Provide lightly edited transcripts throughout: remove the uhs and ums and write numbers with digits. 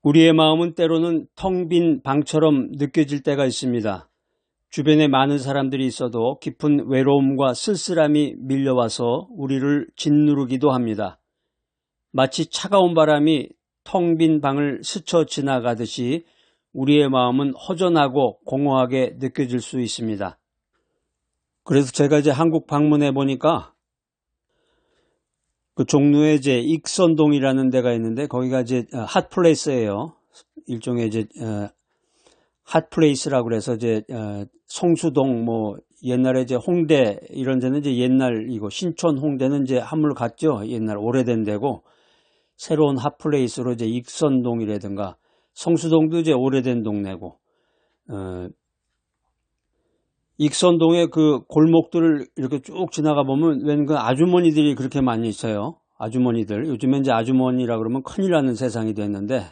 우리의 마음은 때로는 텅 빈 방처럼 느껴질 때가 있습니다. 주변에 많은 사람들이 있어도 깊은 외로움과 쓸쓸함이 밀려와서 우리를 짓누르기도 합니다. 마치 차가운 바람이 텅 빈 방을 스쳐 지나가듯이 우리의 마음은 허전하고 공허하게 느껴질 수 있습니다. 그래서 제가 이제 한국 방문해 보니까 그 종로에 이제 익선동이라는 데가 있는데 거기가 이제 핫플레이스예요. 일종의 이제 핫플레이스라고 그래서 이제 성수동 뭐 옛날에 이제 홍대 이런 데는 이제 옛날이고 신촌 홍대는 이제 한물 갔죠. 옛날 오래된 데고 새로운 핫플레이스로 이제 익선동이라든가 성수동도 이제 오래된 동네고 익선동의 그 골목들을 이렇게 쭉 지나가 보면 웬 그 아주머니들이 그렇게 많이 있어요. 아주머니들. 요즘엔 이제 아주머니라 그러면 큰일 나는 세상이 됐는데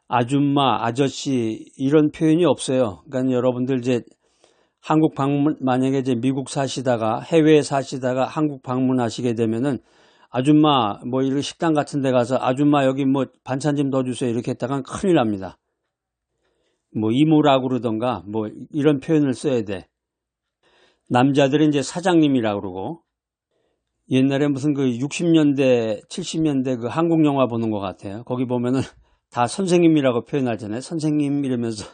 아줌마, 아저씨 이런 표현이 없어요. 그러니까 여러분들 이제 한국 방문 만약에 이제 미국 사시다가 해외에 사시다가 한국 방문하시게 되면은 아줌마 뭐 이런 식당 같은 데 가서 아줌마 여기 뭐 반찬 좀 더 주세요 이렇게 했다간 큰일 납니다. 뭐 이모라고 그러던가 뭐 이런 표현을 써야 돼. 남자들은 이제 사장님이라고 그러고 옛날에 무슨 그 60년대 70년대 그 한국 영화 보는 것 같아요. 거기 보면은 다 선생님이라고 표현하잖아요. 선생님 이러면서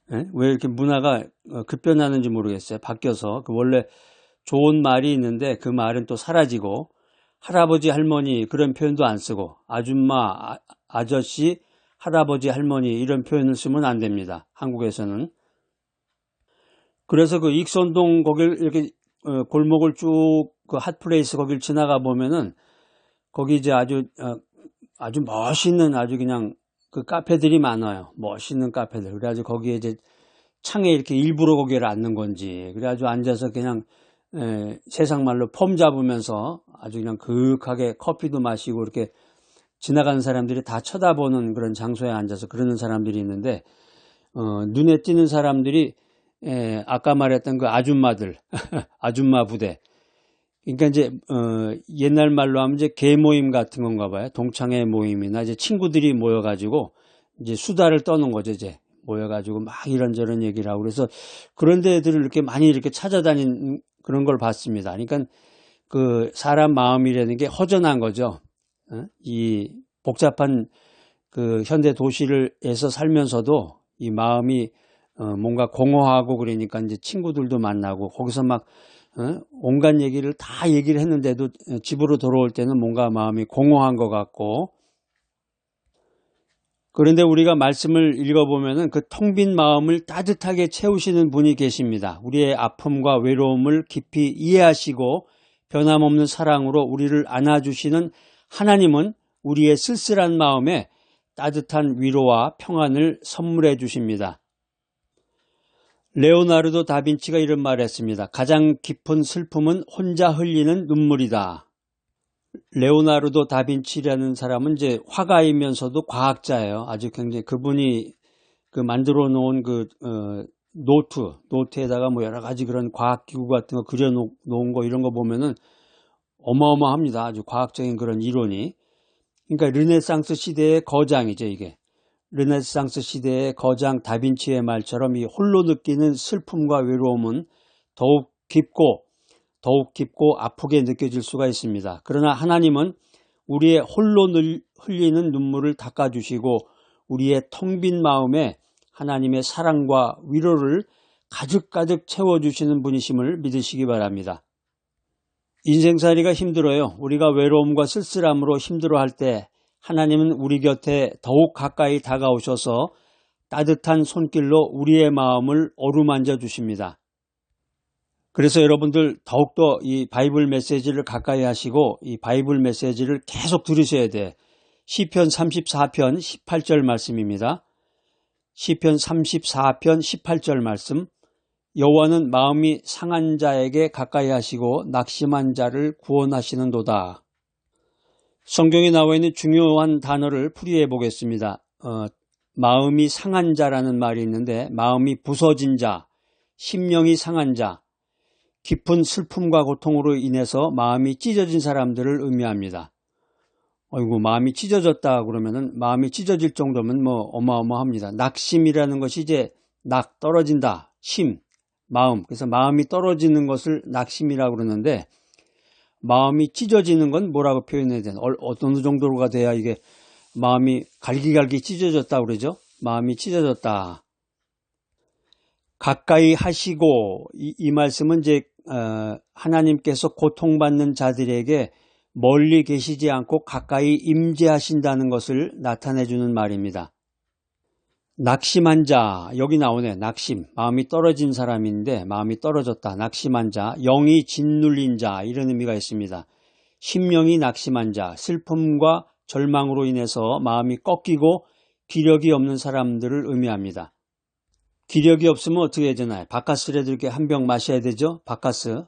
왜 이렇게 문화가 급변하는지 모르겠어요. 바뀌어서 그 원래 좋은 말이 있는데 그 말은 또 사라지고 할아버지 할머니 그런 표현도 안 쓰고 아줌마 아저씨 할아버지 할머니 이런 표현을 쓰면 안 됩니다. 한국에서는. 그래서 그 익선동 거길 이렇게 골목을 쭉 그 핫플레이스 거길 지나가 보면은 거기 이제 아주 멋있는 아주 그냥 그 카페들이 많아요. 멋있는 카페들. 그래가지고 거기에 이제 창에 이렇게 일부러 거기를 앉는 건지 그래가지고 앉아서 그냥 세상 말로 폼 잡으면서 아주 그냥 그윽하게 커피도 마시고 이렇게 지나가는 사람들이 다 쳐다보는 그런 장소에 앉아서 그러는 사람들이 있는데 눈에 띄는 사람들이 아까 말했던 그 아줌마들 아줌마 부대 그러니까 이제 옛날 말로 하면 이제 개 모임 같은 건가 봐요. 동창회 모임이나 이제 친구들이 모여가지고 이제 수다를 떠는 거죠. 이제 모여가지고 막 이런저런 얘기를 하고 그래서 그런 데들을 이렇게 많이 이렇게 찾아다니는 그런 걸 봤습니다. 그러니까 그 사람 마음이라는 게 허전한 거죠. 이 복잡한 그 현대 도시를에서 살면서도 이 마음이 뭔가 공허하고 그러니까 이제 친구들도 만나고 거기서 막 온갖 얘기를 다 얘기를 했는데도 집으로 돌아올 때는 뭔가 마음이 공허한 것 같고 그런데 우리가 말씀을 읽어보면은 그 텅 빈 마음을 따뜻하게 채우시는 분이 계십니다. 우리의 아픔과 외로움을 깊이 이해하시고 변함없는 사랑으로 우리를 안아주시는 하나님은 우리의 쓸쓸한 마음에 따뜻한 위로와 평안을 선물해 주십니다. 레오나르도 다빈치가 이런 말을 했습니다. 가장 깊은 슬픔은 혼자 흘리는 눈물이다. 레오나르도 다빈치라는 사람은 이제 화가이면서도 과학자예요. 아주 굉장히 그분이 그 만들어 놓은 그 노트에다가 뭐 여러 가지 그런 과학기구 같은 거 그려 놓은 거 이런 거 보면은 어마어마합니다. 아주 과학적인 그런 이론이. 그러니까 르네상스 시대의 거장이죠, 이게. 르네상스 시대의 거장 다빈치의 말처럼 이 홀로 느끼는 슬픔과 외로움은 더욱 깊고 아프게 느껴질 수가 있습니다. 그러나 하나님은 우리의 홀로 흘리는 눈물을 닦아주시고 우리의 텅 빈 마음에 하나님의 사랑과 위로를 가득가득 채워주시는 분이심을 믿으시기 바랍니다. 인생살이가 힘들어요. 우리가 외로움과 쓸쓸함으로 힘들어할 때 하나님은 우리 곁에 더욱 가까이 다가오셔서 따뜻한 손길로 우리의 마음을 어루만져 주십니다. 그래서 여러분들 더욱더 이 바이블 메시지를 가까이 하시고 이 바이블 메시지를 계속 들으셔야 돼. 시편 34편 18절 말씀입니다. 시편 34편 18절 말씀. 여호와는 마음이 상한 자에게 가까이 하시고 낙심한 자를 구원하시는도다. 성경에 나와 있는 중요한 단어를 풀이해 보겠습니다. 마음이 상한 자라는 말이 있는데 마음이 부서진 자, 심령이 상한 자, 깊은 슬픔과 고통으로 인해서 마음이 찢어진 사람들을 의미합니다. 어이구, 마음이 찢어졌다 그러면은 마음이 찢어질 정도면 뭐 어마어마합니다. 낙심이라는 것이 이제 떨어진다. 심, 마음. 그래서 마음이 떨어지는 것을 낙심이라고 그러는데 마음이 찢어지는 건 뭐라고 표현해야 되나? 어느 정도가 돼야 이게 마음이 갈기갈기 찢어졌다 그러죠? 마음이 찢어졌다. 가까이 하시고 이 말씀은 이제 하나님께서 고통받는 자들에게 멀리 계시지 않고 가까이 임재하신다는 것을 나타내 주는 말입니다. 낙심한 자, 여기 나오네. 낙심, 마음이 떨어진 사람인데 마음이 떨어졌다. 낙심한 자, 영이 짓눌린 자, 이런 의미가 있습니다. 심령이 낙심한 자, 슬픔과 절망으로 인해서 마음이 꺾이고 기력이 없는 사람들을 의미합니다. 기력이 없으면 어떻게 해야 되나요? 바카스라도 이렇게 한 병 마셔야 되죠? 바카스.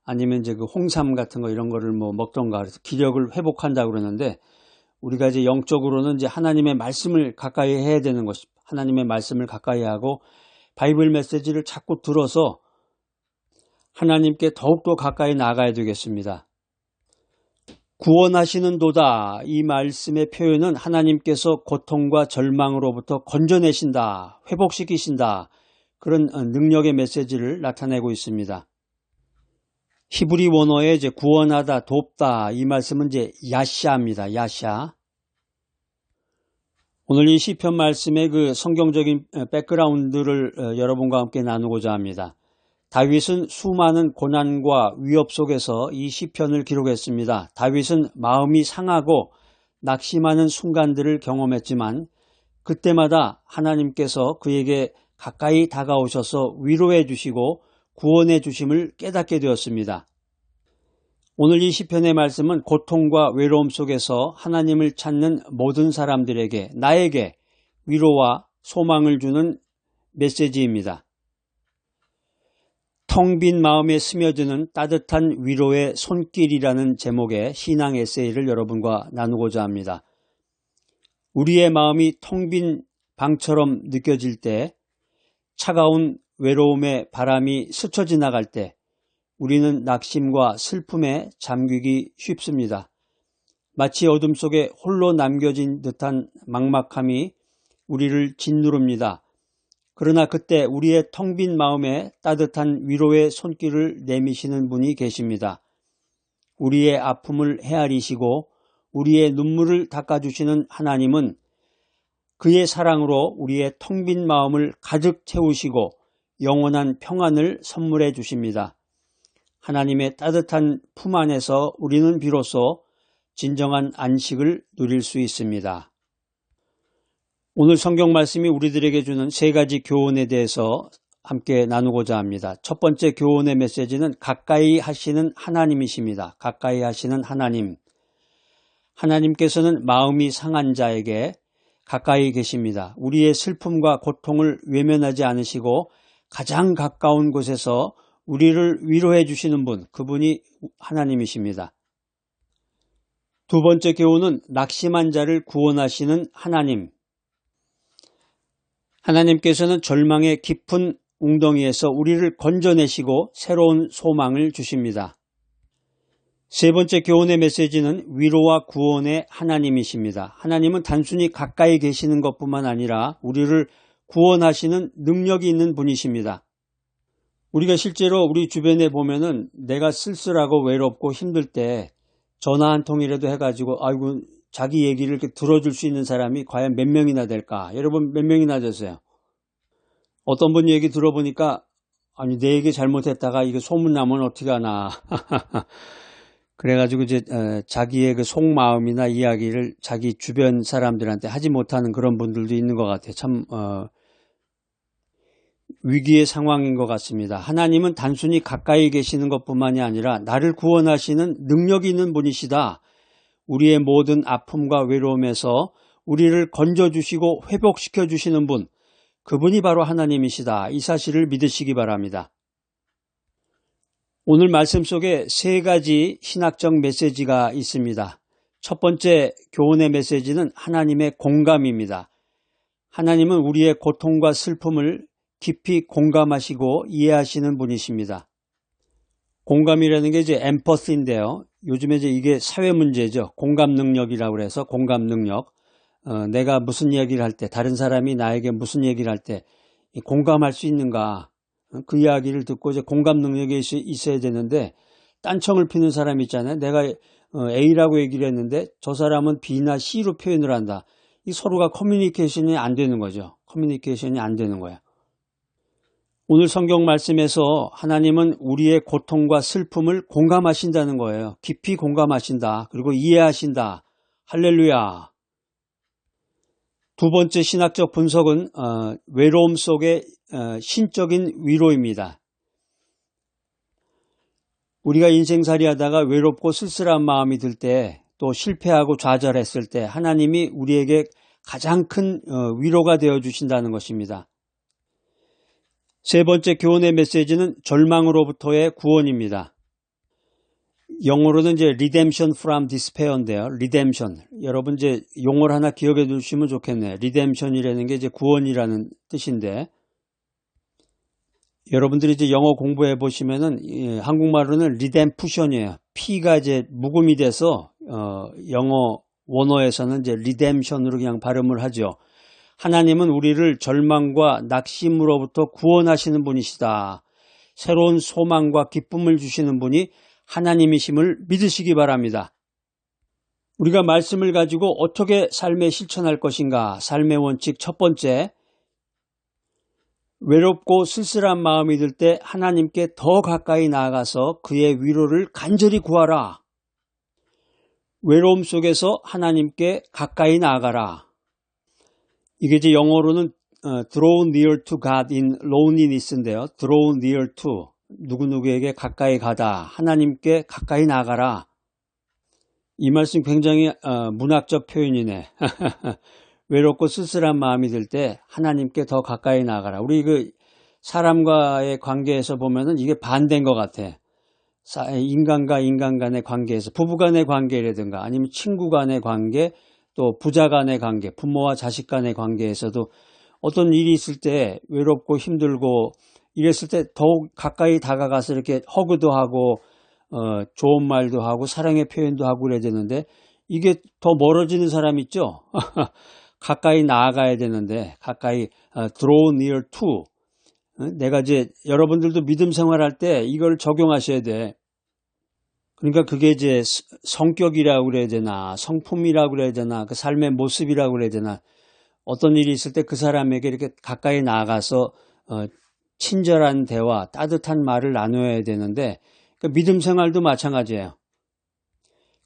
아니면 이제 그 홍삼 같은 거 이런 거를 뭐 먹던가 그래서 기력을 회복한다고 그러는데 우리가 이제 영적으로는 이제 하나님의 말씀을 가까이 해야 되는 것입니다. 하나님의 말씀을 가까이 하고 바이블 메시지를 자꾸 들어서 하나님께 더욱더 가까이 나가야 되겠습니다. 구원하시는 도다, 이 말씀의 표현은 하나님께서 고통과 절망으로부터 건져내신다, 회복시키신다, 그런 능력의 메시지를 나타내고 있습니다. 히브리 원어에 이제 구원하다, 돕다, 이 말씀은 이제 야샤입니다. 야샤. 오늘 이 시편 말씀의 그 성경적인 백그라운드를 여러분과 함께 나누고자 합니다. 다윗은 수많은 고난과 위협 속에서 이 시편을 기록했습니다. 다윗은 마음이 상하고 낙심하는 순간들을 경험했지만 그때마다 하나님께서 그에게 가까이 다가오셔서 위로해 주시고 구원해 주심을 깨닫게 되었습니다. 오늘 이 시편의 말씀은 고통과 외로움 속에서 하나님을 찾는 모든 사람들에게, 나에게 위로와 소망을 주는 메시지입니다. 텅 빈 마음에 스며드는 따뜻한 위로의 손길이라는 제목의 신앙 에세이를 여러분과 나누고자 합니다. 우리의 마음이 텅 빈 방처럼 느껴질 때, 차가운 외로움의 바람이 스쳐 지나갈 때 우리는 낙심과 슬픔에 잠기기 쉽습니다. 마치 어둠 속에 홀로 남겨진 듯한 막막함이 우리를 짓누릅니다. 그러나 그때 우리의 텅 빈 마음에 따뜻한 위로의 손길을 내미시는 분이 계십니다. 우리의 아픔을 헤아리시고 우리의 눈물을 닦아주시는 하나님은 그의 사랑으로 우리의 텅 빈 마음을 가득 채우시고 영원한 평안을 선물해 주십니다. 하나님의 따뜻한 품 안에서 우리는 비로소 진정한 안식을 누릴 수 있습니다. 오늘 성경 말씀이 우리들에게 주는 세 가지 교훈에 대해서 함께 나누고자 합니다. 첫 번째 교훈의 메시지는 가까이 하시는 하나님이십니다. 가까이 하시는 하나님. 하나님께서는 마음이 상한 자에게 가까이 계십니다. 우리의 슬픔과 고통을 외면하지 않으시고 가장 가까운 곳에서 우리를 위로해 주시는 분, 그분이 하나님이십니다. 두 번째 교훈은 낙심한 자를 구원하시는 하나님. 하나님께서는 절망의 깊은 웅덩이에서 우리를 건져내시고 새로운 소망을 주십니다. 세 번째 교훈의 메시지는 위로와 구원의 하나님이십니다. 하나님은 단순히 가까이 계시는 것뿐만 아니라 우리를 구원하시는 능력이 있는 분이십니다. 우리가 실제로 우리 주변에 보면은 내가 쓸쓸하고 외롭고 힘들 때 전화 한 통이라도 해가지고 아이고 자기 얘기를 이렇게 들어줄 수 있는 사람이 과연 몇 명이나 될까? 여러분 몇 명이나 되세요? 어떤 분 얘기 들어보니까 아니 내 얘기 잘못했다가 이게 소문나면 어떻게 하나. 그래가지고 이제 자기의 그 속마음이나 이야기를 자기 주변 사람들한테 하지 못하는 그런 분들도 있는 것 같아요. 참 위기의 상황인 것 같습니다. 하나님은 단순히 가까이 계시는 것뿐만이 아니라 나를 구원하시는 능력이 있는 분이시다. 우리의 모든 아픔과 외로움에서 우리를 건져주시고 회복시켜주시는 분, 그분이 바로 하나님이시다. 이 사실을 믿으시기 바랍니다. 오늘 말씀 속에 세 가지 신학적 메시지가 있습니다. 첫 번째 교훈의 메시지는 하나님의 공감입니다. 하나님은 우리의 고통과 슬픔을 깊이 공감하시고 이해하시는 분이십니다. 공감이라는 게 이제 엠퍼시인데요. 요즘에 이제 이게 사회 문제죠. 공감 능력이라고 해서 공감 능력. 내가 무슨 이야기를 할 때, 다른 사람이 나에게 무슨 얘기를 할 때 공감할 수 있는가. 그 이야기를 듣고 이제 공감 능력이 있어야 되는데, 딴청을 피는 사람이 있잖아요. 내가 A라고 얘기를 했는데 저 사람은 B나 C로 표현을 한다. 이 서로가 커뮤니케이션이 안 되는 거죠. 커뮤니케이션이 안 되는 거예요. 오늘 성경 말씀에서 하나님은 우리의 고통과 슬픔을 공감하신다는 거예요. 깊이 공감하신다. 그리고 이해하신다. 할렐루야. 두 번째 신학적 분석은 외로움 속의 신적인 위로입니다. 우리가 인생살이 하다가 외롭고 쓸쓸한 마음이 들 때, 또 실패하고 좌절했을 때 하나님이 우리에게 가장 큰 위로가 되어 주신다는 것입니다. 세 번째 교훈의 메시지는 절망으로부터의 구원입니다. 영어로는 이제 redemption from despair인데요. redemption. 여러분 이제 용어를 하나 기억해 두시면 좋겠네요. redemption이라는 게 이제 구원이라는 뜻인데, 여러분들이 이제 영어 공부해 보시면은 한국말로는 redemption이에요. P가 이제 묵음이 돼서 영어 원어에서는 이제 redemption으로 그냥 발음을 하죠. 하나님은 우리를 절망과 낙심으로부터 구원하시는 분이시다. 새로운 소망과 기쁨을 주시는 분이 하나님이심을 믿으시기 바랍니다. 우리가 말씀을 가지고 어떻게 삶에 실천할 것인가? 삶의 원칙 첫 번째, 외롭고 쓸쓸한 마음이 들 때 하나님께 더 가까이 나아가서 그의 위로를 간절히 구하라. 외로움 속에서 하나님께 가까이 나아가라. 이게 이제 영어로는 draw near to God in loneliness인데요. draw near to, 누구누구에게 가까이 가다, 하나님께 가까이 나아가라. 이 말씀 굉장히 문학적 표현이네. 외롭고 쓸쓸한 마음이 들 때 하나님께 더 가까이 나아가라. 우리 그 사람과의 관계에서 보면은 이게 반대인 것 같아. 인간과 인간 간의 관계에서, 부부 간의 관계라든가 아니면 친구 간의 관계, 또 부자 간의 관계, 부모와 자식 간의 관계에서도 어떤 일이 있을 때 외롭고 힘들고 이랬을 때 더욱 가까이 다가가서 이렇게 허그도 하고 좋은 말도 하고 사랑의 표현도 하고 그래야 되는데, 이게 더 멀어지는 사람 있죠? 가까이 나아가야 되는데, 가까이 draw near to. 내가 이제 여러분들도 믿음 생활할 때 이걸 적용하셔야 돼. 그러니까 그게 이제 성격이라고 그래야 되나, 성품이라고 그래야 되나, 그 삶의 모습이라고 그래야 되나, 어떤 일이 있을 때 그 사람에게 이렇게 가까이 나아가서 친절한 대화, 따뜻한 말을 나눠야 되는데, 그 믿음 생활도 마찬가지예요.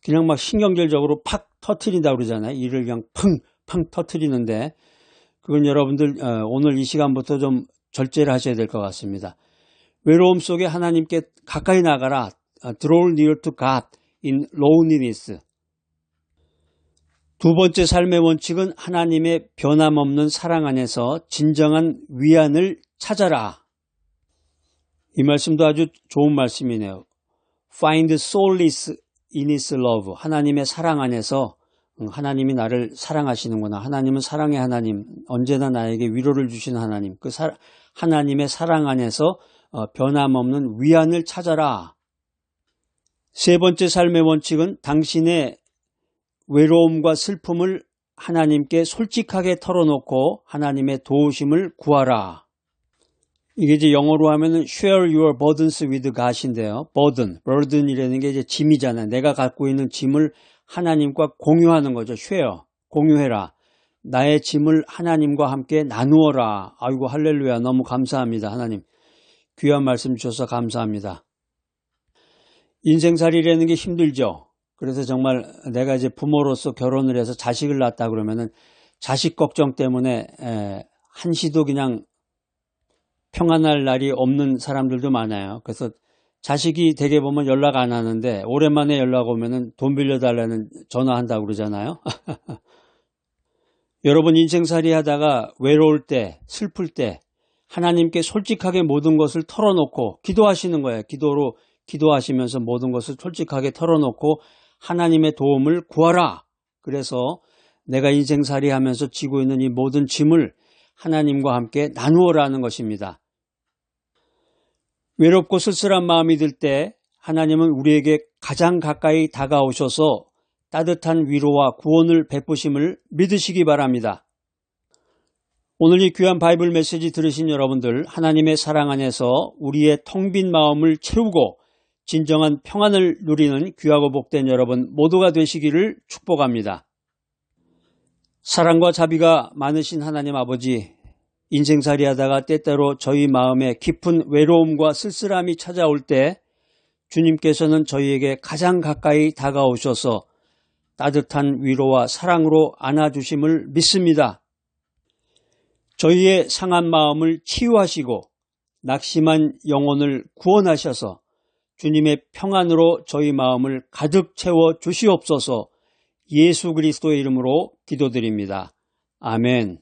그냥 막 신경질적으로 팍 터트린다고 그러잖아요. 일을 그냥 팡 터트리는데, 그건 여러분들 오늘 이 시간부터 좀 절제를 하셔야 될 것 같습니다. 외로움 속에 하나님께 가까이 나가라. Draw near to God in loneliness. 두 번째 삶의 원칙은 하나님의 변함없는 사랑 안에서 진정한 위안을 찾아라. 이 말씀도 아주 좋은 말씀이네요. Find solace in His love. 하나님의 사랑 안에서, 하나님이 나를 사랑하시는구나. 하나님은 사랑의 하나님, 언제나 나에게 위로를 주시는 하나님. 그 하나님의 사랑 안에서 변함없는 위안을 찾아라. 세 번째 삶의 원칙은 당신의 외로움과 슬픔을 하나님께 솔직하게 털어놓고 하나님의 도우심을 구하라. 이게 이제 영어로 하면은 share your burdens with God인데요. burden이라는 게 이제 짐이잖아요. 내가 갖고 있는 짐을 하나님과 공유하는 거죠. share, 공유해라. 나의 짐을 하나님과 함께 나누어라. 아이고 할렐루야, 너무 감사합니다. 하나님 귀한 말씀 주셔서 감사합니다. 인생살이라는 게 힘들죠. 그래서 정말 내가 이제 부모로서 결혼을 해서 자식을 낳았다 그러면은 자식 걱정 때문에 한시도 그냥 평안할 날이 없는 사람들도 많아요. 그래서 자식이 되게 보면 연락 안 하는데 오랜만에 연락 오면은 돈 빌려달라는 전화한다고 그러잖아요. 여러분 인생살이 하다가 외로울 때, 슬플 때 하나님께 솔직하게 모든 것을 털어놓고 기도하시는 거예요. 기도하시면서 모든 것을 솔직하게 털어놓고 하나님의 도움을 구하라. 그래서 내가 인생살이 하면서 지고 있는 이 모든 짐을 하나님과 함께 나누어라는 것입니다. 외롭고 쓸쓸한 마음이 들 때 하나님은 우리에게 가장 가까이 다가오셔서 따뜻한 위로와 구원을 베푸심을 믿으시기 바랍니다. 오늘 이 귀한 바이블 메시지 들으신 여러분들, 하나님의 사랑 안에서 우리의 텅 빈 마음을 채우고 진정한 평안을 누리는 귀하고 복된 여러분 모두가 되시기를 축복합니다. 사랑과 자비가 많으신 하나님 아버지, 인생살이 하다가 때때로 저희 마음에 깊은 외로움과 쓸쓸함이 찾아올 때 주님께서는 저희에게 가장 가까이 다가오셔서 따뜻한 위로와 사랑으로 안아주심을 믿습니다. 저희의 상한 마음을 치유하시고 낙심한 영혼을 구원하셔서 주님의 평안으로 저희 마음을 가득 채워 주시옵소서. 예수 그리스도의 이름으로 기도드립니다. 아멘.